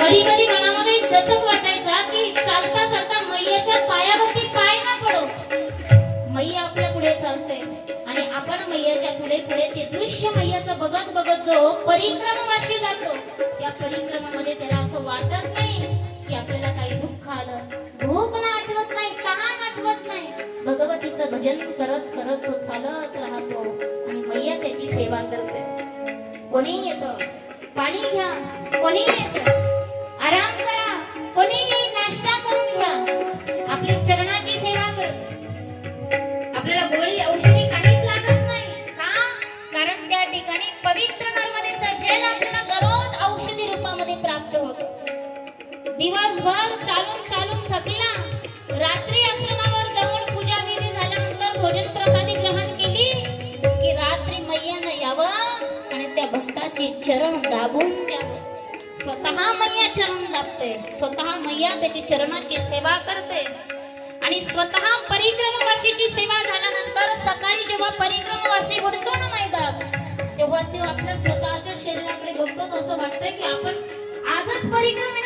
कधी कधी मनामध्ये दचक वाटायचा की चालता चालता मैयाच्या पायावरती पाय ना पडो. मैया आपल्या पुढे चालते आणि आपण मैयाच्या पुढे पुढे ते दृश्य मैयाचं बघत बघत जो परिक्रमावाशी जातो, त्या परिक्रमामध्ये त्याला असं वाटत नाही की आपल्याला काही दुःख आलं, भूक ना आठवत नाही, तहान आठवत नाही. भगवतीचं भजन करत करत तो चालत राहतो आणि मैया त्याची सेवा करते. कोणी येतं पाणी घ्या, कोणी येतं आराम करा, कोणी नाश्ता करून घ्या, आपली चरणाची सेवा कर. आपल्याला गोळी औषधी काहीच लागत नाही. का? कारण त्या ठिकाणी पवित्र नर्मदेचं जल आपल्याला दररोज औषधी रूपामध्ये प्राप्त होतं. दिवसभर चालून चालून थकला, रात्री आश्रमावर जाऊन पूजा विधी झाल्यानंतर भोजन प्रसादी ग्रहण केली की रात्री मैयानं यावं आणि त्या भक्ताची चरण दाबून द्यावं. स्वतः मैया चरण दाबते, स्वतः मैया त्याची चरणाची सेवा करते आणि स्वतः परिक्रमावाशीची सेवा झाल्यानंतर सकाळी जेव्हा परिक्रमावासी उठतो ना मैदान, तेव्हा ते आपल्या स्वतःच्या शरीराकडे बघतो, असं वाटतंय की आपण आजच परिक्रमे